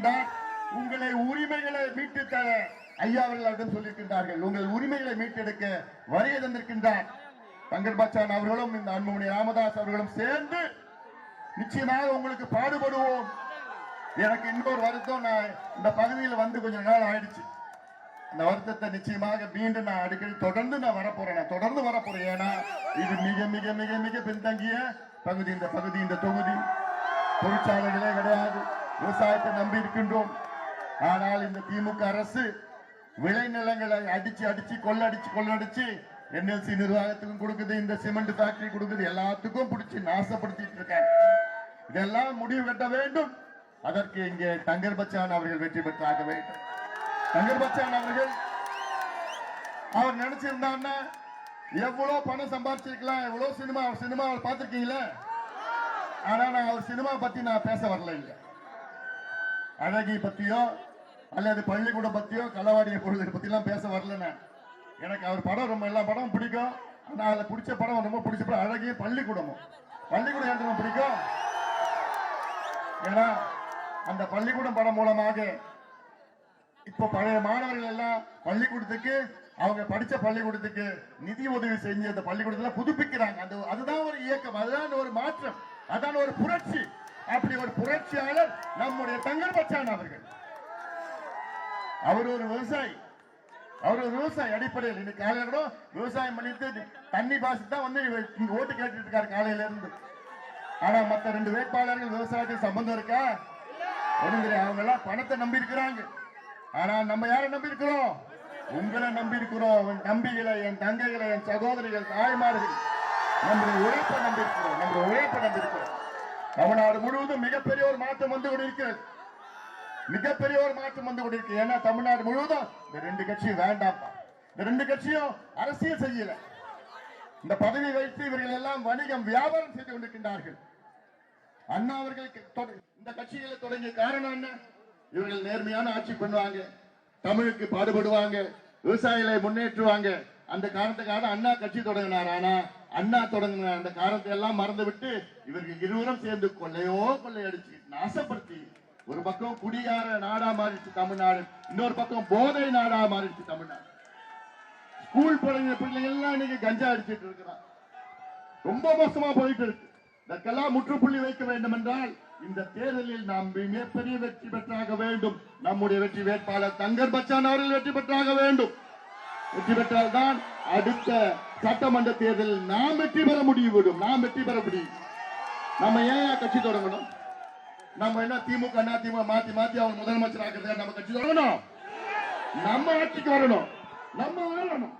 சொல்லியிருக்கின்றார், உங்களை உரிமைகளை மீட்டு தர ஐயா அவர்கள் சொல்லியிருக்கின்றார்கள். உங்கள் உரிமைகளை மீட்டெடுக்க வருகை தந்திருக்கின்றார் தங்கர் பச்சான் அவர்களும் இந்த அன்புமணி ராமதாஸ் அவர்களும் சேர்ந்து நிச்சயமாக உங்களுக்கு பாடுபடுவோம். எனக்கு இன்னொரு வருத்தம், நான் இந்த பகுதியில் வந்து கொஞ்ச நாள் ஆயிடுச்சு. இந்த வருத்தத்தை நிச்சயமாக மீண்டும் நான் அடிக்கடி தொடர்ந்து நான் வரப்போறேன். ஏன்னா இது மிக மிக மிக மிக பின்தங்கிய பகுதி. இந்த தொகுதி தொழிற்சாலைகளே கிடையாது, விவசாயத்தை நம்பி இருக்கின்றோம். ஆனால் இந்த திமுக அரசு விளைநிலங்களை அடிச்சு கொள்ளடிச்சு NLC நிர்வாகத்துக்கும் கொடுக்குது, இந்த சிமெண்ட் ஃபேக்டரி கொடுக்குது, எல்லாத்துக்கும் பிடிச்சி நாசப்படுத்திட்டு இருக்காங்க. இதெல்லாம் முடிவு கட்ட வேண்டும். அதற்கு இங்கே தங்கர் பச்சான் அவர்கள் வெற்றி பெற்றாக வேண்டும். தங்கர் பச்சான் அவர்கள் அவர் நினைச்சிருந்தான்னா எவ்வளவு பணம் சம்பாதிச்சிருக்கலாம், எவ்வளவு சினிமா பார்த்திருக்கீங்களா? ஆனா நான் அவர் சினிமா பத்தி நான் பேச வரல. இல்ல அழகி பத்தியோ அல்லது பள்ளிக்கூடம் பத்தியோ களவாடிய பொருள் பத்தி எல்லாம் பேச வரல. நான் எனக்கு அவர் படம் ரொம்ப எல்லா படமும் பிடிக்கும். ஆனா அதுல பிடிச்ச படம் ரொம்ப பிடிச்ச படம் அழகிய பள்ளிக்கூடம் எனக்கு ரொம்ப பிடிக்கும். ஏன்னா அந்த பள்ளிக்கூடம் படம் மூலமாக இப்ப பழைய மாணவர்கள் எல்லாம் பள்ளிக்கூடத்துக்கு அவங்க படிச்ச பள்ளிக்கூடத்துக்கு நிதி உதவி செஞ்சு அந்த பள்ளிக்கூடத்துல புதுப்பிக்கிறாங்க. அதுதான் ஒரு இயக்கம், அதுதான் ஒரு மாற்றம், அதான் ஒரு புரட்சி. அப்படி ஒரு புரட்சியாளர் நம்முடைய தங்கர் பச்சான் அவர்கள். அவர் ஒரு விவசாயி அடிப்படையில் இன்னைக்கு காலையில கூட விவசாயம் பண்ணிட்டு தண்ணி பாசி தான் வந்து இங்க ஓட்டு கேட்டுட்டு இருக்காரு காலையில இருந்து. ஆனா மத்த 2 வேட்பாளர்கள் விவசாயத்துக்கு சம்பந்தம் இருக்கா? அவங்க எல்லாம் பணத்தை நம்பி இருக்கிறாங்க. ஆனா நம்ம யாரை நம்பி இருக்கிறோம்? உங்களை நம்பி இருக்கிறோம். உன் தம்பிகளை, என் தங்கைகளை, என் சகோதரிகள், தாய்மார்கள், நம்முடைய உழைப்பை நம்பி இருக்கிறோம். தமிழ்நாடு முழுவதும் மிகப்பெரிய ஒரு மாற்றம் வந்து கொண்டிருக்கிறது. ஏன்னா தமிழ்நாடு முழுவதும் இந்த 2 கட்சியும் வேண்டாம். இந்த 2 கட்சியும் அரசியல் செய்யல. இந்த பதவி வைத்து இவர்கள் எல்லாம் வணிகம் வியாபாரம் செய்து கொண்டிருக்கின்றார்கள். அண்ணா அவர்கள் இந்த கட்சிகளை தொடங்கிய காரணம் என்ன? இவர்கள் நேர்மையான ஆட்சி பண்ணுவாங்க, தமிழுக்கு பாடுபடுவாங்க, விவசாயிகளை முன்னேற்றுவாங்க. அந்த காரணத்துக்காக அண்ணா கட்சி தொடங்கினார். ஆனா அண்ணா தொடங்கின அந்த காரணத்தை எல்லாம் மறந்து விட்டு இவர்கள் இருவரும் சேர்ந்து கொள்ளையடிச்சு நாசப்படுத்தி ஒரு பக்கம் குடியார நாடா மாறிடுச்சு தமிழ்நாடு, இன்னொரு பக்கம் போதை நாடா மாறிடுச்சு தமிழ்நாடு. ஸ்கூல் போடுற பிள்ளைங்க எல்லாம் இன்னைக்கு கஞ்சா அடிச்சிட்டு இருக்கிறான். ரொம்ப மோசமா போயிட்டு இருக்கு. இதற்கெல்லாம் முற்றுப்புள்ளி வைக்க வேண்டும் என்றால் இந்த தேர்தலில் நாம் மிகப்பெரிய வெற்றி பெற்றாக வேண்டும். நம்முடைய வெற்றி வேட்பாளர் தங்கர் பச்சான் அவர்கள் வெற்றி பெற்றாக வேண்டும். வெற்றி பெற்றால் தான் அடுத்த சட்டமன்ற தேர்தலில் நாம் வெற்றி பெற முடியும். நம்ம ஏன் கட்சி தொடங்கணும்? நம்ம என்ன திமுக மாத்தி அவங்க முதலமைச்சர் ஆக்குறதுக்கு நம்ம கட்சி தொடங்கணும்? நம்ம ஆட்சிக்கு வரணும், நம்ம ஆளணும்.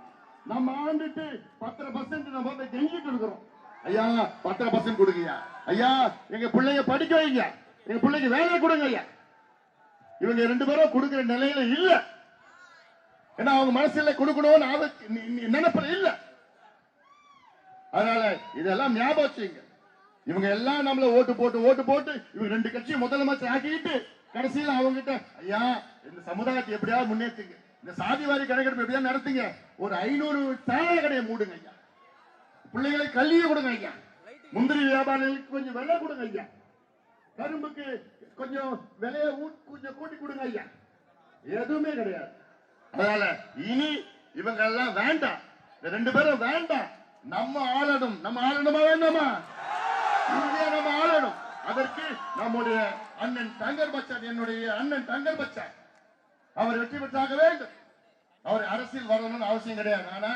நம்ம ஆண்டுட்டு 10% நம்ம கெஞ்சிட்டு இருக்கிறோம். ஐயா 10% கொடுங்க ஐயா, எங்க பிள்ளைங்க படிக்க வைங்க, எங்க பிள்ளைங்க வேலை கொடுங்க ஐயா. இவங்க 2 பேரும் கொடுக்கிற நிலையில இல்ல. ஏன்னா அவங்க மனசுல கொடுக்கணும்னு நினைப்பது இல்ல. அதனால இதெல்லாம் ஞாபகம் வச்சுங்க. இவங்க எல்லாம் நம்மள ஓட்டு போட்டு இவங்க 2 கட்சியும் முதலமைச்சர் ஆக்கிட்டு கடைசியில் அவங்க கிட்ட ஐயா இந்த சமுதாயத்தை எப்படியாவது முன்னேற்றுங்க, இந்த சாதிவாரி கணக்கெடுப்பு எப்படியாவது நடத்துங்க, ஒரு 500 சாலை கடையை மூடுங்க ஐயா, பிள்ளைகளுக்கு கல்வியை கொடுங்க ஐயா, முந்திரி வியாபாரிகளுக்கு கொஞ்சம் விலை கொடுங்க ஐயா, கரும்புக்கு கொஞ்சம் விலையை கொஞ்சம் கூட்டி கொடுங்க ஐயா. எதுவுமே கிடையாது. அதனால இனி இவங்க எல்லாம் வேண்டாம், இந்த 2 பேரும் வேண்டாம். நம்ம ஆளணுமா வேண்டாமா? இந்தியா நம்ம ஆளணும். அதற்கு நம்முடைய அண்ணன் தங்கர் பச்சான், என்னுடைய அண்ணன் தங்கர் பச்சான் அவர் வெற்றி பெற்றாக வேண்டும். அவர் அரசியல் வரணும்னு அவசியம் கிடையாது. ஆனா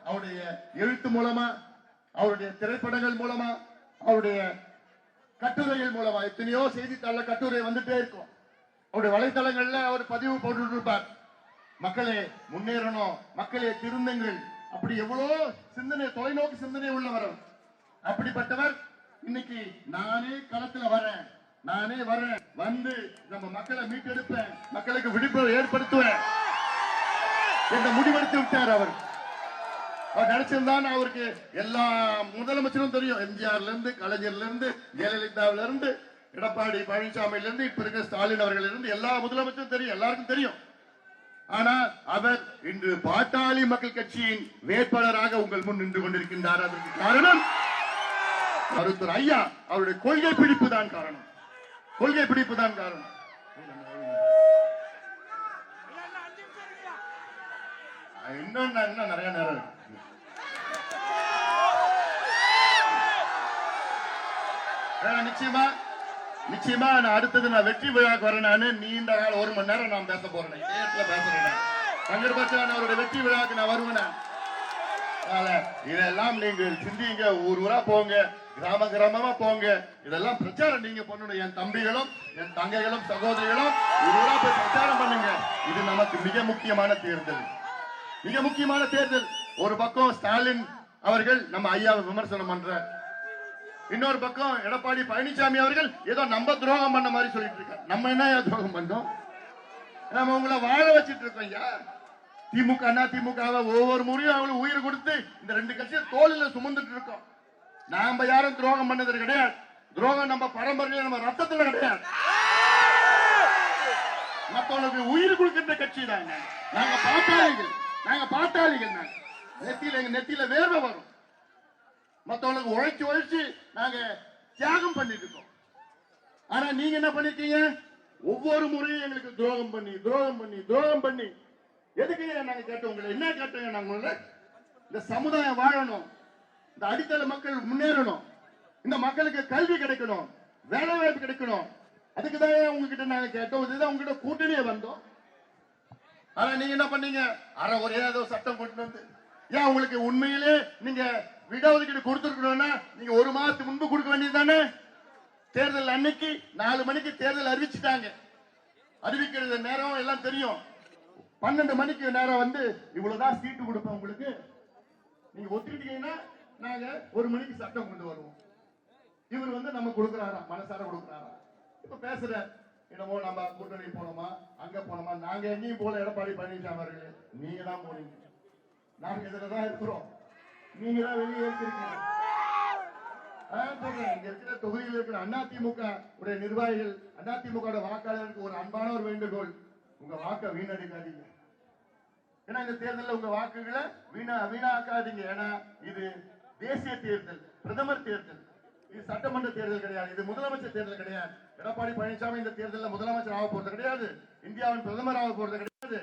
அவருடைய எழுத்து மூலமா, அவருடைய திரைப்படங்கள் மூலமா, அவருடைய கட்டுரைகள் மூலமா எத்தனையோ செய்தித்தாள கட்டுரை வந்துட்டே இருக்கும். அவருடைய வலைதளங்கள்ல அவர் பதிவு போட்டு இருப்பார். மக்களே முன்னேறணும், மக்களே திருந்துங்கள், அப்படி எவ்வளவு சிந்தனை, தொலைநோக்கு சிந்தனை உள்ளவர். அப்படிப்பட்டவர் இன்னைக்கு நானே களத்துல வரேன், வந்து நம்ம மக்களை மீட்டெடுப்பேன், மக்களுக்கு விழிப்புணர்வு ஏற்படுத்துவேன் என்ற முடிவெடுத்து விட்டார். அவர் நினைச்சிருந்தான் அவருக்கு எல்லா முதலமைச்சரும் தெரியும். எம்ஜிஆர்ல இருந்து, கலைஞர்ல இருந்து, ஜெயலலிதாவில இருந்து, எடப்பாடி பழனிசாமியில இருந்து, இப்ப இருக்க ஸ்டாலின் அவர்கள் இருந்து எல்லா முதலமைச்சரும் தெரியும், எல்லாருக்கும் தெரியும். ஆனால் அவர் இன்று பாட்டாளி மக்கள் கட்சியின் வேட்பாளராக உங்கள் முன் நின்று கொண்டிருக்கின்றார். அதற்கு காரணம் மருத்துவர் ஐயா அவருடைய கொள்கை பிடிப்பு தான் காரணம். இன்னும் நிறைய நேரம் இருக்கு. நிச்சயமா நான் அடுத்தது நான் வெற்றி விழாக்கு வரேன். நானு நீண்ட கால 1 மணி நேரம் நான் பேச போறேன். பேசுறேன். தங்கர் பச்சான் அவருடைய வெற்றி விழாக்கு நான் வருவேன். இதெல்லாம் நீங்கள் சிந்திங்க. ஊரா போங்க, கிராமமா போங்க. இதெல்லாம் பிரச்சாரம் நீங்க பண்ணணும். என் தம்பிகளும் என் தங்கைகளும் சகோதரிகளும் ஊரா போய் பிரச்சாரம் பண்ணுங்க. இது நமக்கு மிக முக்கியமான தேர்தல். ஒரு பக்கம் ஸ்டாலின் அவர்கள் நம்ம ஐயாவை விமர்சனம் பண்ற, இன்னொரு பக்கம் எடப்பாடி பழனிசாமி அவர்கள் ஏதோ நம்ம துரோகம் பண்ண மாதிரி சொல்லிட்டு இருக்காரு. நம்ம என்ன துரோகம் பண்ணோம்? நம்ம உங்களை வாழ வச்சிட்டு இருக்கோம். யார் திமுக திமுகவை ஒவ்வொரு முறையும் அவங்களுக்கு உயிர் கொடுத்து இந்த 2 கட்சியை தோளில சுமந்துட்டு இருக்கோம். நாம யாரும் துரோகம் பண்ணது கிடையாது. துரோகம் நம்ம பரம்பரையில நம்ம ரத்தத்துல கிடையாது. மற்றவங்களுக்கு உயிர் கொடுக்கின்ற கட்சி தான். நாங்க பாட்டாளிகள். நெத்தியில வேர்வை வரும். மற்றவங்களுக்கு உழைச்சு நாங்க தியாகம் பண்ணிட்டு இருக்கோம். ஆனா நீங்க என்ன பண்ணிருக்கீங்க? ஒவ்வொரு முறையும் எங்களுக்கு துரோகம் பண்ணி எதுக்கு நாங்க கேட்டோம்? உங்களை என்ன கேட்டோங்க? நாங்க இந்த சமுதாயம் வாழணும், இந்த அடித்தள மக்கள் முன்னேறணும், இந்த மக்களுக்கு கல்வி கிடைக்கணும், வேலை வாய்ப்பு கிடைக்கணும். அதுக்குதான் உங்ககிட்ட நாங்க கேட்டோம். இதுதான் உங்ககிட்ட கூட்டணியே வந்தோம். ஆனா நீங்க என்ன பண்ணீங்க? ஒரே ஏதோ சட்டம் கொண்டு வந்து, ஏன் உங்களுக்கு உண்மையிலே நீங்க இடஒதுக்கீடு கொடுத்திருக்கணும்னா நீங்க 1 மாதத்துக்கு முன்பு கொடுக்க வேண்டியதுதானே? தேர்தல் அன்னைக்கு 4 மணிக்கு தேர்தல் அறிவிச்சுட்டாங்க. அறிவிக்கிறது நேரம் எல்லாம் தெரியும். 12 மணிக்கு நேரம் வந்து இவ்வளவுதான் சீட்டு கொடுப்போம் உங்களுக்கு, நீங்க ஒத்துக்கிட்டீங்கன்னா நாங்க 1 மணிக்கு சட்டம் கொண்டு வருவோம். இவர் வந்து நம்ம கொடுக்கிறாரா, மனசார கொடுக்கிறாரா? இப்ப பேசுற என்னமோ நம்ம கூட்டணி போனோமா, அங்க போனோமா. நாங்க எங்கேயும் போல. எடப்பாடி பழனிசாமி அவர்களே, நீங்க தான் போனீங்க. நாங்க இதுலதான் இருக்கிறோம், நீங்க தான் வெளியே இருக்கிறீங்க. இங்க இருக்கிற தொகுதியில் இருக்கிற அதிமுக உடைய நிர்வாகிகள், அதிமுக வாக்காளருக்கு ஒரு அன்பான ஒரு வேண்டுகோள், உங்க வாக்க வீணடிக்காதீங்க. ஏன்னா இந்த தேர்தலில் உங்க வாக்குகளை வீணாக்காதீங்க. ஏன்னா இது தேசிய தேர்தல், பிரதமர் தேர்தல். இது சட்டமன்ற தேர்தல் கிடையாது, இது முதலமைச்சர் தேர்தல் கிடையாது. எடப்பாடி பழனிசாமி இந்த தேர்தலில் முதலமைச்சர் ஆக போறது கிடையாது, இந்தியாவின் பிரதமர் ஆக போறது கிடையாது.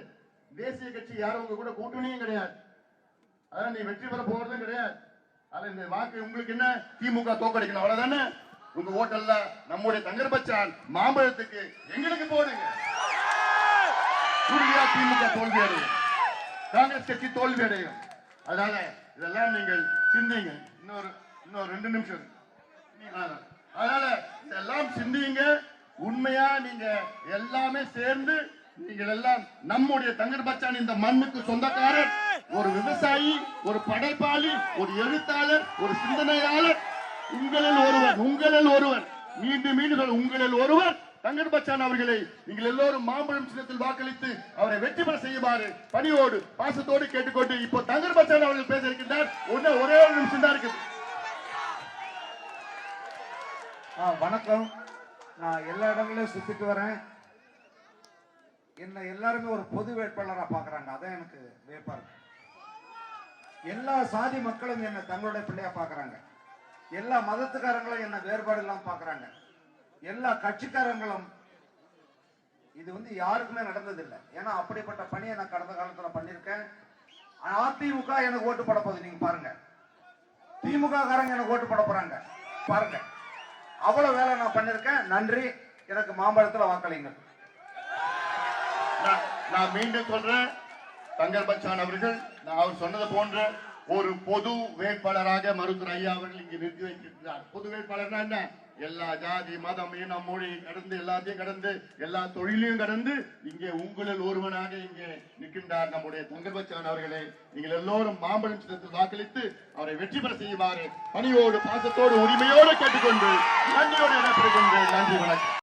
தேசிய கட்சி யாரும் உங்க கூட கூட்டணியும் கிடையாது. அதான் நீ வெற்றி பெற போறதும் கிடையாது. இந்த வாக்கு உங்களுக்கு என்ன? திமுக தோக்கடிக்கணும், அவ்வளவுதானே? உங்க ஓட்டல்ல நம்முடைய தங்கர் பச்சான் மாம்பழத்துக்கு எங்களுக்கு போடுங்க. உறுதியா திமுக தோல்வி அடையும், காங்கிரஸ் கட்சி தோல்வி அடையும். அதனால இதெல்லாம் நீங்கள் சிந்திங்க. இன்னொரு 2 நிமிஷம். அதனால இதெல்லாம் சிந்திங்க. உண்மையா நீங்க எல்லாமே சேர்ந்து நீங்கள் எல்லாம் நம்முடைய தங்கர் பச்சான் இந்த மண்ணுக்கு சொந்தக்காரர், ஒரு விவசாயி, ஒரு படைப்பாளி, ஒரு எழுத்தாளர், ஒரு சிந்தனையாளர். உங்களில் ஒருவர் மீண்டும் உங்களில் ஒருவர் தங்கர் பச்சான் அவர்களை நீங்கள் எல்லோரும் மாம்பழம் சின்னத்தில் வாக்களித்து அவரை வெற்றி பெற செய்யுமாறு பணியோடு பாசத்தோடு கேட்டுக்கொண்டு இப்போ தங்கர் பச்சான் அவர்கள் பேச இருக்கின்றார். ஒரே ஒரு நிமிஷம் தான் இருக்குது. வணக்கம். நான் எல்லா இடங்களையும் சுத்திட்டு வரேன். என்ன எல்லாருமே ஒரு பொது வேட்பாளரா பாக்குறாங்க. அதான் எனக்கு வியப்பா இருக்கு. எல்லா சாதி மக்களும் என்ன தங்களுடைய பிள்ளையா பாக்குறாங்க. எல்லா மதத்துக்காரங்களும் என்ன வேறுபாடு இல்லாம பாக்குறாங்க. எல்லா கட்சிக்காரங்களும். இது வந்து யாருக்குமே நடந்தது இல்லை. ஏன்னா அப்படிப்பட்ட பணியை நான் கடந்த காலத்துல பண்ணிருக்கேன். அதிமுக எனக்கு ஓட்டு போட போகுது, நீங்க பாருங்க. திமுக காரங்க எனக்கு ஓட்டு போட போறாங்க, பாருங்க. அவ்வளவு வேலை நான் பண்ணிருக்கேன். நன்றி. எனக்கு மாம்பழத்துல வாக்களிங்க. நான் மீண்டும் சொல்றேன், தங்கர் பச்சான் அவர்கள் அவர் சொன்னது போன்ற ஒரு பொது வேட்பாளராக மருத்துவர் ஐயா அவர்கள் இங்கு நிறுத்தி வைத்திருக்கிறார். பொது வேட்பாளர்னா என்ன? எல்லா ஜாதி மதம் இனம் மொழி கடந்து எல்லாத்தையும் கடந்து எல்லா தொழிலையும் கடந்து இங்கே உங்களில் ஒருவனாக இங்கே நிற்கின்றார் நம்முடைய தங்கர் பச்சான் அவர்களே. நீங்கள் எல்லோரும் மாம்பழம் சின்னத்தில் வாக்களித்து அவரை வெற்றி பெற செய்யுமாறு பணியோடு பாசத்தோடு உரிமையோடு கேட்டுக்கொண்டு நன்றியோடு இடம்பெறுகின்றேன். நன்றி, வணக்கம்.